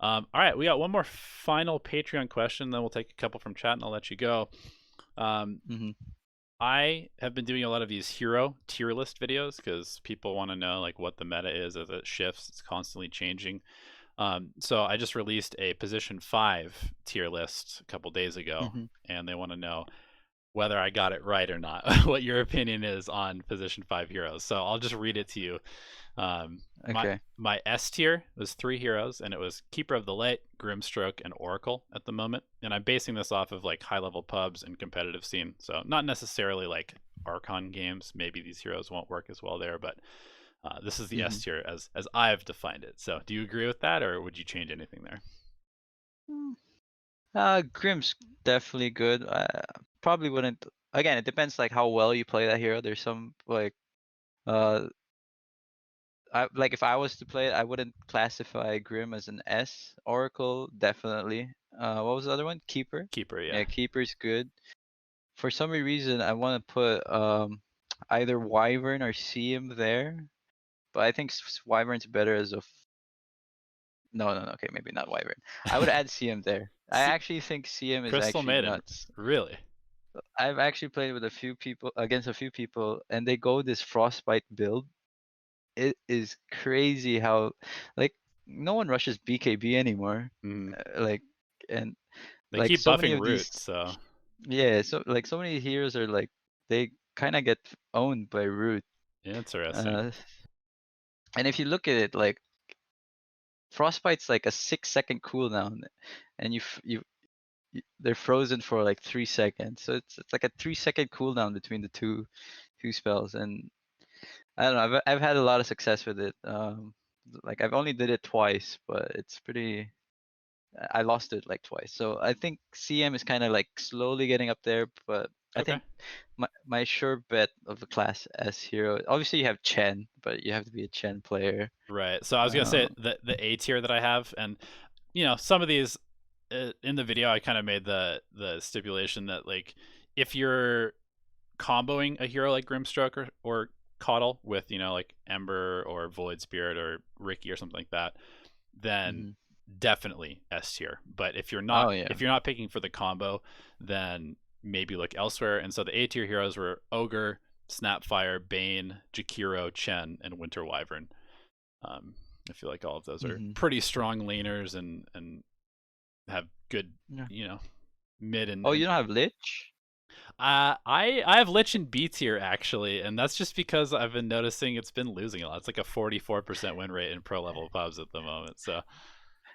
All right, we got one more final Patreon question, then we'll take a couple from chat and I'll let you go. Um, Hmm. I have been doing a lot of these hero tier list videos because people want to know like what the meta is as it shifts. It's constantly changing. So I just released a position 5 tier list a couple days ago, Mm-hmm. and they want to know whether I got it right or not. What your opinion is on position 5 heroes. So I'll just read it to you. My Okay. my S tier was 3 heroes, and it was Keeper of the Light, Grimstroke, and Oracle at the moment. And I'm basing this off of like high level pubs and competitive scene. So not necessarily like Archon games. Maybe these heroes won't work as well there, but this is the Mm-hmm. S tier as I've defined it. So do you agree with that, or would you change anything there? Grim's definitely good. I probably wouldn't. Again, it depends like how well you play that hero. There's some like uh like if I was to play it, I wouldn't classify Grim as an S. Oracle definitely. What was the other one? Keeper. Keeper, yeah. Yeah, Keeper's good. For some reason, I want to put either Wyvern or Seam there, but I think Wyvern's better as a. No, no, no. Okay, maybe not Wyvern. I would add CM there. I See, actually think CM is Crystal actually Maiden, nuts. really? I've actually played with a few people against a few people, and they go this Frostbite build. It is crazy how, like, no one rushes BKB anymore. Mm. Like, and They like keep so many buffing of Root, these, so yeah. So like so many heroes are like they kind of get owned by Root. interesting. Uh, and if you look at it, like Frostbite's like a 6 second cooldown, and they're frozen for like 3 seconds. So it's like a 3 second cooldown between the two spells, and I don't know. I've had a lot of success with it. Like I've only did it twice, but it's pretty. I lost it like twice, so I think CM is kind of like slowly getting up there. But I Okay. think my sure bet of the class S hero. Obviously, you have Chen, but you have to be a Chen player. Right. So I was gonna say Um, the A tier that I have, and some of these in the video I kind of made the stipulation that like if you're comboing a hero like Grimstroke or Coddle with like Ember or Void Spirit or Ricky or something like that, then mhm. definitely S tier. But if you're not Oh yeah. picking for the combo, then maybe look elsewhere. And so the A tier heroes were Ogre, Snapfire, Bane, Jakiro, Chen, and Winter Wyvern. Um, I feel like all of those are Hmm. pretty strong laners and have good, Yeah. you know, mid Oh, you don't have Lich? I have Lich in B tier actually, and that's just because I've been noticing it's been losing a lot. It's like a 44% win rate in pro level pubs at the moment. So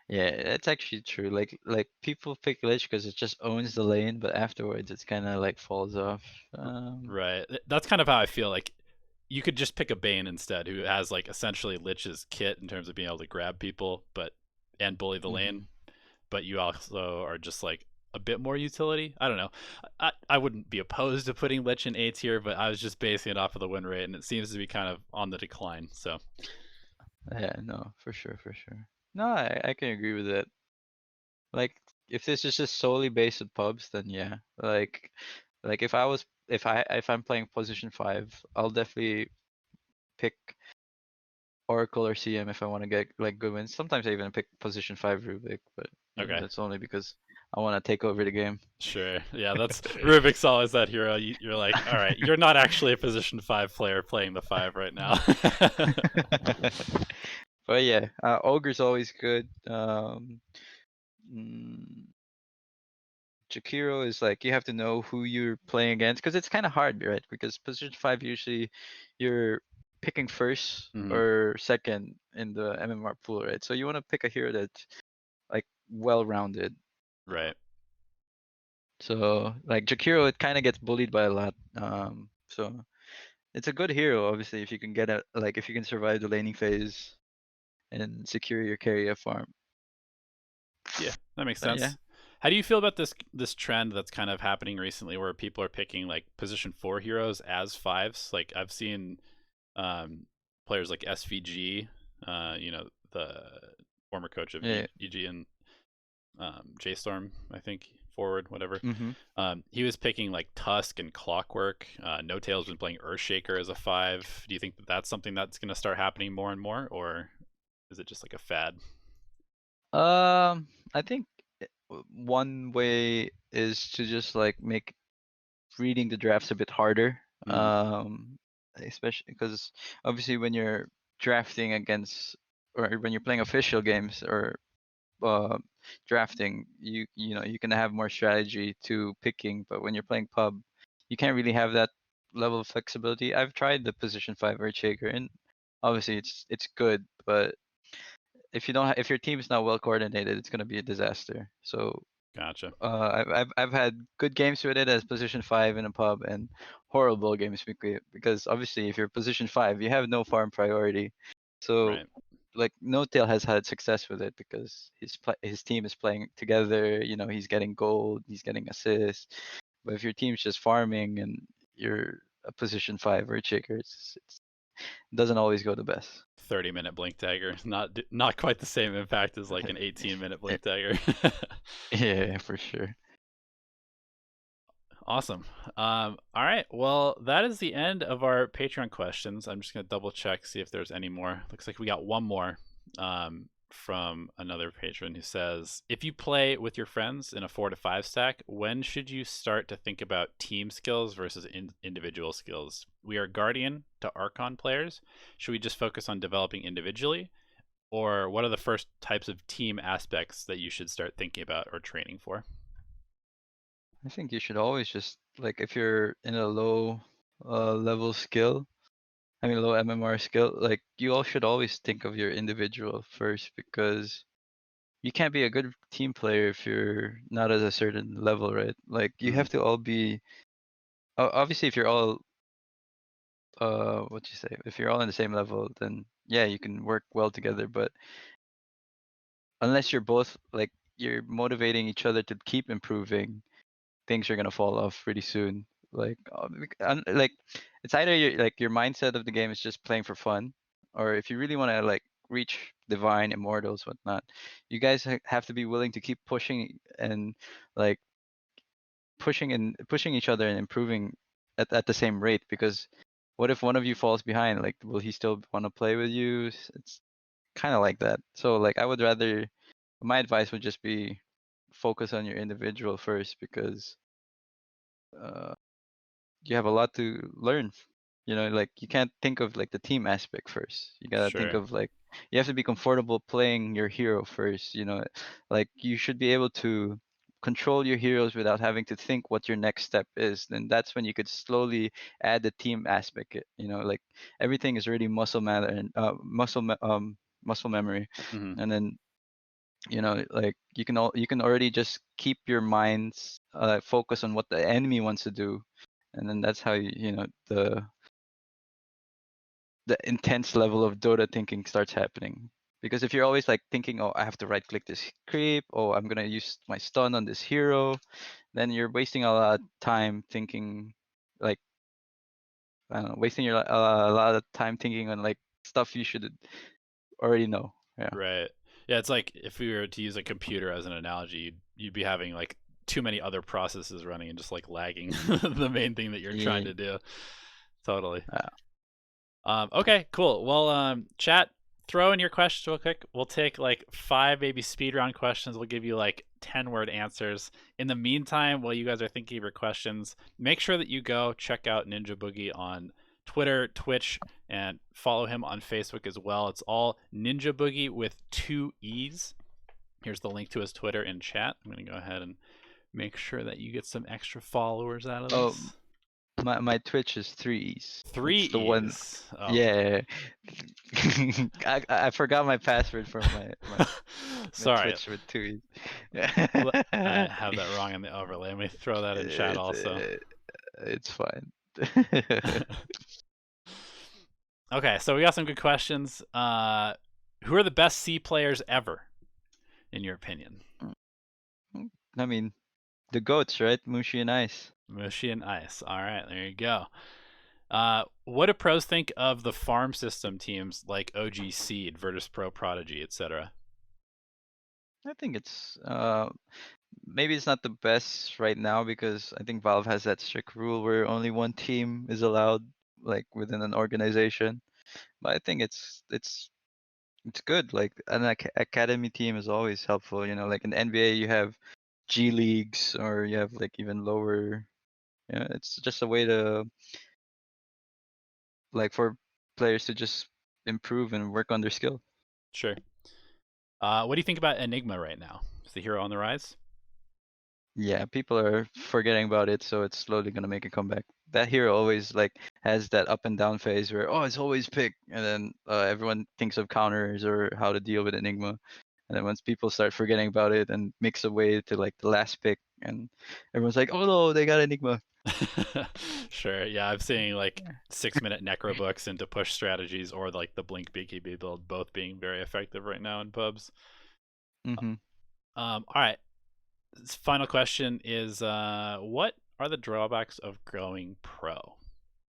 Yeah, it's actually true. Like people pick Lich because it just owns the lane, but afterwards it's kind of like falls off. right, that's kind of how I feel. Like you could just pick a Bane instead, who has like essentially Lich's kit in terms of being able to grab people, but and bully the lane. Mhm. But you also are just like a bit more utility. I don't know. I wouldn't be opposed to putting Lich in A tier, but I was just basing it off of the win rate, and it seems to be kind of on the decline. So Yeah, no, for sure, for sure. No, I can agree with that. Like if this is just solely based on pubs, then yeah. Like if I'm playing position 5, I'll definitely pick Oracle or CM if I want to get like good wins. Sometimes I even pick position 5 Rubik, but okay, that's only because I want to take over the game. sure, yeah, that's Rubik's always that hero. You're like, all right, you're not actually a position 5 player playing the 5 right now. But yeah, Ogre's always good. Mm, Jakiro is like you have to know who you're playing against because it's kind of hard, right? Because position 5 usually you're picking first Mhm. or second in the MMR pool, right? So you want to pick a hero that's like well-rounded. Right. So like Jakiro, it kind of gets bullied by a lot. So it's a good hero, obviously, if you can get it, like if you can survive the laning phase and secure your carry farm. Yeah, that makes But yeah. sense. How do you feel about this trend that's kind of happening recently, where people are picking like position 4 heroes as 5s? Like I've seen players like SVG, the former coach of Yeah. EG and JStorm, I think, forward, whatever. Mm-hmm. He was picking like Tusk and Clockwork. No Tail's been playing Earthshaker as a 5. Do you think that that's something that's going to start happening more and more, or is it just like a fad? I think one way is to just like make reading the drafts a bit harder. Mm, Especially because obviously when you're drafting against or when you're playing official games or uh, drafting, you know you can have more strategy to picking. But when you're playing pub, you can't really have that level of flexibility. I've tried the position 5 earth shaker, and obviously it's good, but if you don't if your team is not well coordinated, it's gonna be a disaster. So Gotcha. I've had good games with it as position 5 in a pub, and horrible games because obviously if you're position 5, you have no farm priority. So Right. like No Tail has had success with it because his team is playing together. You know, he's getting gold, he's getting assists. But if your team's just farming and you're a position 5 earth shaker, it doesn't always go the best. 30-minute blink dagger. Not quite the same impact as like an 18-minute blink dagger. Yeah, for sure. Awesome. All right. Well, that is the end of our Patreon questions. I'm just going to double check, see if there's any more. Looks like we got one more from another patron who says, if you play with your friends in a 4 to 5 stack, when should you start to think about team skills versus individual skills? We are Guardian to Archon players. Should we just focus on developing individually? Or what are the first types of team aspects that you should start thinking about or training for? I think you should always just like if you're in a low level skill, I mean low MMR skill, like you all should always think of your individual first because you can't be a good team player if you're not at a certain level, right? Like you Mm, have to all be obviously if you're all what you say, if you're all in the same level, then yeah, you can work well together, but unless you're both like you're motivating each other to keep improving, things are gonna fall off pretty soon. Like, like it's either your mindset of the game is just playing for fun, or if you really want to like reach divine immortals, whatnot, you guys have to be willing to keep pushing and like pushing each other and improving at the same rate. Because what if one of you falls behind? Like, will he still want to play with you? It's kind of like that. So like, I would rather. My advice would just be focus on your individual first because. Uh, you have a lot to learn. You know, like you can't think of like the team aspect first. You gotta think sure. of like you have to be comfortable playing your hero first. You know, like you should be able to control your heroes without having to think what your next step is. Then that's when you could slowly add the team aspect. You know, like everything is already muscle matter and muscle memory, Hmm. and then like you can already just keep your minds focus on what the enemy wants to do, and then that's how the intense level of Dota thinking starts happening. Because if you're always like thinking, oh, I have to right click this creep, oh, I'm gonna use my stun on this hero, then you're wasting a lot of time thinking, like I don't know, wasting a lot of time thinking on like stuff you should already know. Yeah. Right. Yeah, it's like if we were to use a computer as an analogy, you'd be having like too many other processes running and just like lagging the main thing that you're trying Yeah. to do. Totally. Uh, Okay, cool. Well, chat, throw in your questions real quick. We'll take like 5 maybe speed round questions. We'll give you like 10-word answers. In the meantime, while you guys are thinking of your questions, make sure that you go check out Ninjaboogie on Twitter, Twitch, and follow him on Facebook as well. It's all Ninjaboogie with 2 E's. Here's the link to his Twitter in chat. I'm going to go ahead and make sure that you get some extra followers out of oh, this. my Twitch is 3's. 3 It's the one. E's. Oh. Yeah. I forgot my password for my Sorry, Twitch with 2's. I have that wrong in the overlay. Let me throw that in chat it's also. it's fine. Okay, so we got some good questions. Who are the best C players ever, in your opinion? I mean, the goats, right? Mushi and Ice. Mushi and Ice. All right, there you go. What do pros think of the farm system teams like OG Seed, Virtus Pro, Prodigy, etc.? I think it's maybe it's not the best right now because I think Valve has that strict rule where only one team is allowed like within an organization. But I think it's good. Like an academy team is always helpful. You know, like in the NBA you have G leagues or you have like even lower. It's just a way to like for players to just improve and work on their skill. Sure. What do you think about Enigma right now? Is the hero on the rise? Yeah, people are forgetting about it, so it's slowly gonna make a comeback. That hero always like has that up and down phase where it's always pick, and then everyone thinks of counters or how to deal with Enigma, and then once people start forgetting about it and mix away to like the last pick, and everyone's like, oh no, they got Enigma. Sure. Yeah, I'm seeing like 6-minute necro books into push strategies or like the blink BKB build both being very effective right now in pubs. Mm-hmm. All right. Final question is what are the drawbacks of going pro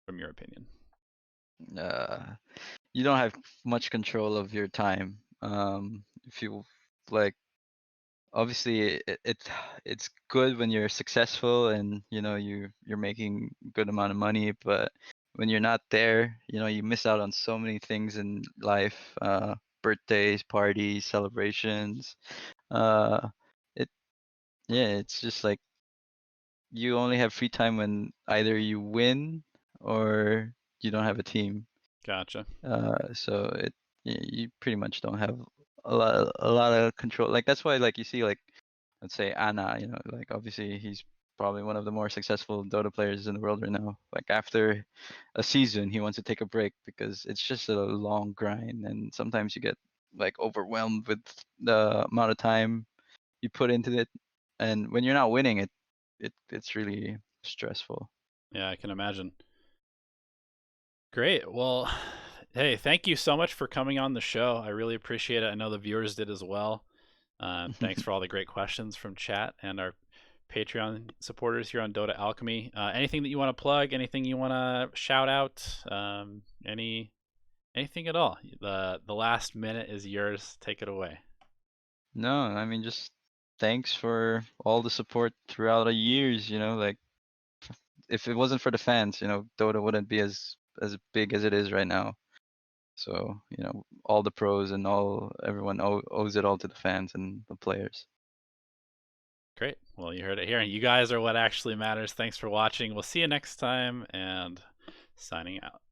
from your opinion? You don't have much control of your time. If you like, obviously it's good when you're successful and you're making good amount of money, but when you're not there, you miss out on so many things in life, birthdays, parties, celebrations. Uh, it Yeah, it's just like you only have free time when either you win or you don't have a team. Gotcha. So you pretty much don't have a lot of control. Like that's why like you see like let's say Anna, like obviously he's probably one of the more successful Dota players in the world right now. Like after a season, he wants to take a break because it's just a long grind, and sometimes you get like overwhelmed with the amount of time you put into it, and when you're not winning, it's really stressful. Yeah, I can imagine. Great. Well, hey, thank you so much for coming on the show. I really appreciate it. I know the viewers did as well. Thanks for all the great questions from chat and our Patreon supporters here on Dota Alchemy. Anything that you want to plug? Anything you want to shout out? Anything at all? The last minute is yours. Take it away. No, I mean just thanks for all the support throughout the years. Like if it wasn't for the fans, Dota wouldn't be as big as it is right now. So all the pros and everyone owes it all to the fans and the players. Great. Well, you heard it here. You guys are what actually matters. Thanks for watching. We'll see you next time, and signing out.